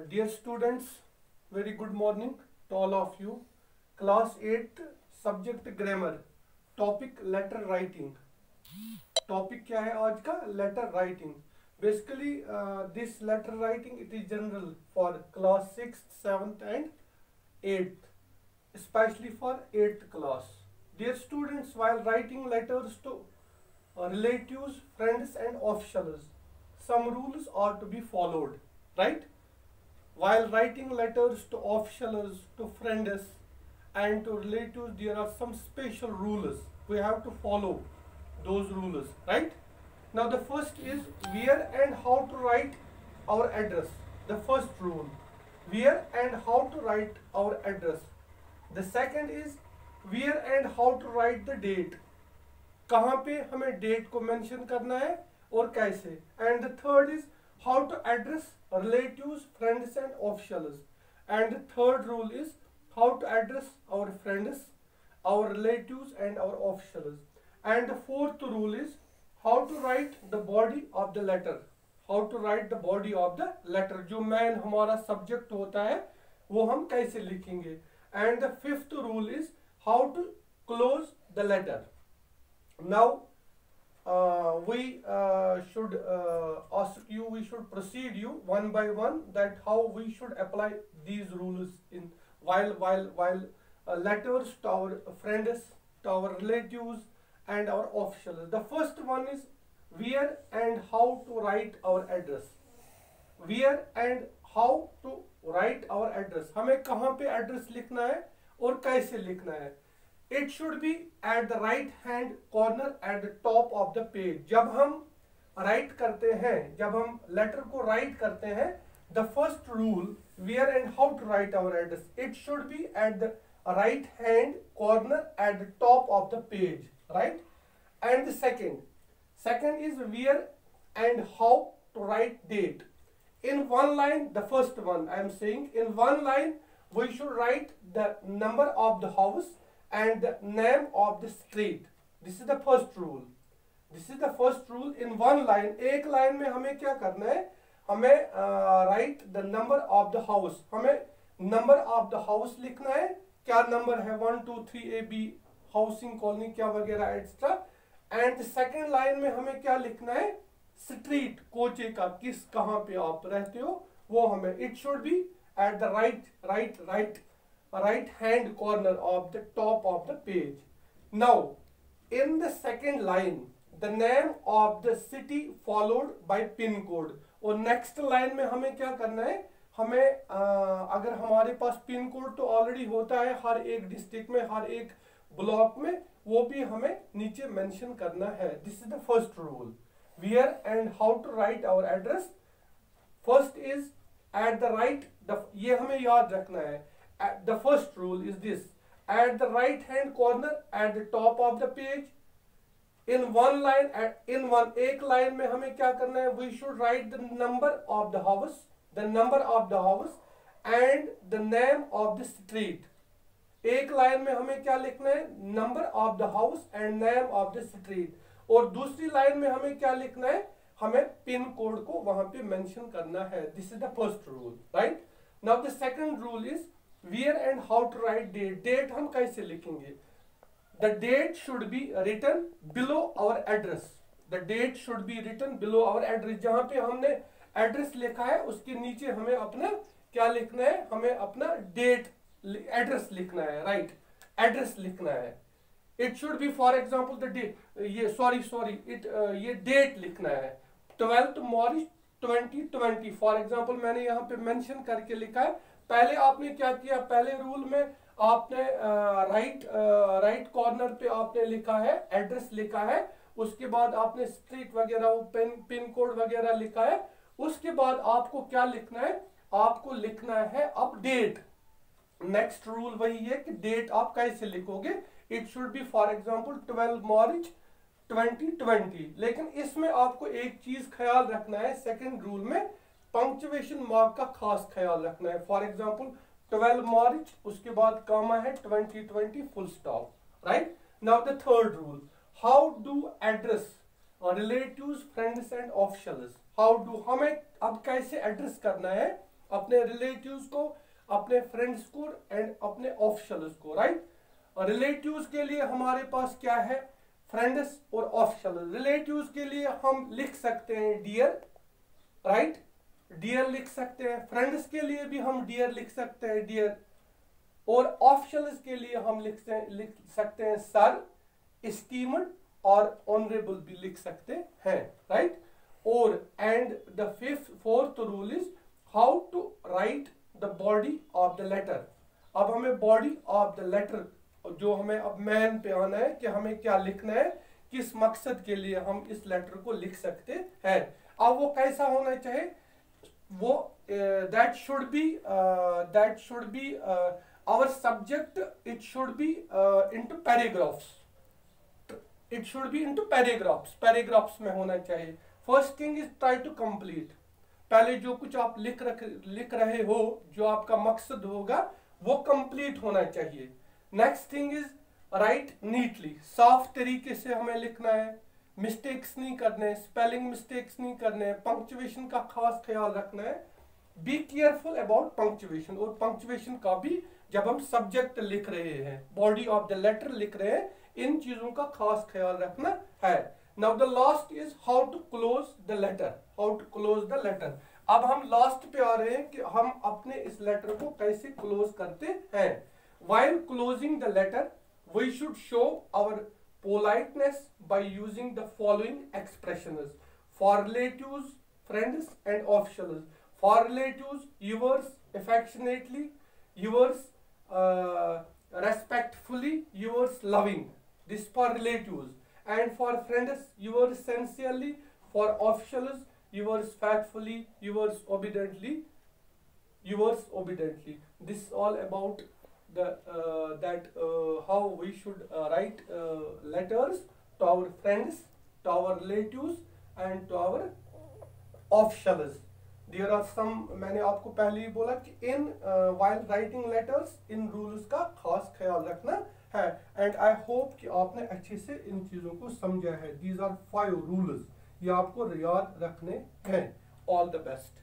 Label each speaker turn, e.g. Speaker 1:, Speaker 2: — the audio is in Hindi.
Speaker 1: Dear students, very good morning to all of you. Class 8 subject grammar, topic letter writing. Topic क्या है आज का? Letter writing. Basically, this letter writing it is general for class 6th, 7th and 8th, especially for 8th class. Dear students, while writing letters to relatives, friends and officials, some rules are to be followed, right? While writing letters to officials, to friends and to relatives, there are some special rules. We have to follow those rules, right? Now the first is where and how to write our address. The first rule, where and how to write our address. The second is where and how to write the date. कहाँ पे हमें डेट को मेंशन करना है और कैसे. And the third is how to address relatives, friends and officials. And the third rule is how to address our friends, our relatives and our officials. And the fourth rule is how to write the body of the letter. How to write the body of the letter. जो main हमारा subject होता है वो हम कैसे लिखेंगे. And the fifth rule is how to close the letter. Now we should ask you, we should proceed you one by one that how we should apply these rules in while letters to our friends, to our relatives and our officials. The first one is where and how to write our address. Where and how to write our address. हमें कहाँ पे एड्रेस लिखना है और कैसे लिखना है. It should be at the right hand corner at the top of the page. जब हम write करते हैं, जब हम letter को write करते हैं, the first rule where and how to write our address. It should be at the right hand corner at the top of the page, right? And the second is where and how to write date. In one line, the first one I am saying, in one line we should write the number of the house and the name of the street. This is the first rule. This is the first rule. In one line, एक लाइन में हमें क्या करना है, हमें write the number of the house. हमें number of the house लिखना है, क्या नंबर है 1 2 3 AB हाउसिंग कॉलोनी क्या वगैरह एक्स्ट्रा. एंड सेकेंड लाइन में हमें क्या लिखना है, स्ट्रीट कोचे का किस कहाँ पे आप रहते हो वो हमें. It should be at the right hand corner of the top of the page. Now in the second line the name of the city followed by pin code. और next line में हमें क्या करना है, हमें अगर हमारे पास पिन कोड तो ऑलरेडी होता है हर एक डिस्ट्रिक्ट में, हर एक ब्लॉक में, वो भी हमें नीचे मेंशन करना है. This is the first rule. Where and how to write our address. First is at the right, ये हमें याद रखना है. The first rule is this: at the right hand corner at the top of the page, in one line, एक लाइन में हमें क्या करना है, we should write the number of the house, and the name of the street. एक लाइन में हमें क्या लिखना है, number of the house and name of the street. और दूसरी लाइन में हमें क्या लिखना है, हमें पिन कोड को वहां पे मेंशन करना है. This is the first rule, right? Now the second rule is where and how to write date. Date हम कैसे लिखेंगे. The date should be written below our address. The date should be written below our address. जहाँ पे हमने एड्रेस लिखा है उसके नीचे हमें अपना क्या लिखना है, हमें अपना डेट एड्रेस लिखना है, राइट? एड्रेस लिखना है. It should be for example the day, ये डेट लिखना है 12 मार्च 2020 फॉर एग्जाम्पल. मैंने यहाँ पे मेंशन करके लिखा है. पहले आपने क्या किया, पहले रूल में आपने राइट कॉर्नर पे आपने लिखा है, एड्रेस लिखा है. उसके बाद आपने स्ट्रीट वगैरह पिन कोड वगैरह लिखा है. उसके बाद आपको क्या लिखना है, आपको लिखना है अब डेट. नेक्स्ट रूल वही है कि डेट आप कैसे लिखोगे. It should be for example 12 मार्च 2020. लेकिन इसमें आपको एक चीज ख्याल रखना है, सेकंड रूल में पंक्चुएशन मार्क का खास ख्याल रखना है. फॉर एग्जांपल 12 मार्च, उसके बाद कामा है 2020 full stop, right? Now the third rule, how do address relatives, friends and officials. How do, हमें अब कैसे एड्रेस करना है, अपने रिलेटिव्स को, अपने फ्रेंड्स को एंड अपने ऑफिशियल्स को, राइट। रिलेटिव्स के लिए हमारे पास क्या है, फ्रेंड्स और ऑफिशियल। रिलेटिव्स के लिए हम लिख सकते हैं डियर, राइट, डियर लिख सकते हैं। फ्रेंड्स के लिए भी हम डियर लिख सकते हैं, डियर। और ऑफिशियल्स के लिए हम लिख सकते हैं सर, एस्टीम्ड और ऑनरेबल भी लिख सकते हैं, राइट। और and the fourth rule is how to write the body of the letter. अब हमें बॉडी ऑफ द लेटर, जो हमें अब मैन पे आना है कि हमें क्या लिखना है, किस मकसद के लिए हम इस लेटर को लिख सकते हैं। अब वो कैसा होना चाहिए, वो that should be our subject, it should be into paragraphs, it should be into paragraphs में होना चाहिए। first thing is try to complete, पहले जो कुछ आप लिख रहे हो, जो आपका मकसद होगा वो कंप्लीट होना चाहिए। Next thing is right neatly, साफ तरीके से हमें लिखना है, मिस्टेक्स नहीं करने, स्पेलिंग मिस्टेक्स नहीं करने, पंक्चुएशन का खास ख्याल रखना है। बी केयरफुल अबाउट पंक्चुएशन, और पंक्चुएशन का भी जब हम सब्जेक्ट लिख रहे हैं, बॉडी ऑफ द लेटर लिख रहे हैं, इन चीजों का खास ख्याल रखना है। Now the last is how to close the letter, how to close the letter. अब हम लास्ट पे आ रहे हैं कि हम अपने इस लेटर को कैसे क्लोज करते हैं। While closing the letter we should show our politeness by using the following expressions for relatives, friends and officials. For relatives, yours affectionately, yours respectfully, yours loving. This for relatives. And for friends, yours sincerely. For officials, yours faithfully, yours obediently, yours obediently. This is all about the how we should write letters to our friends, to our relatives, and to our officials. There are some, मैंने आपको पहले ही बोला कि इन while writing letters इन रूल्स का खास ख्याल रखना है। एंड आई होप कि आपने अच्छे से इन चीजों को समझा है। These are 5 rules, ये आपको याद रखने हैं। All the best.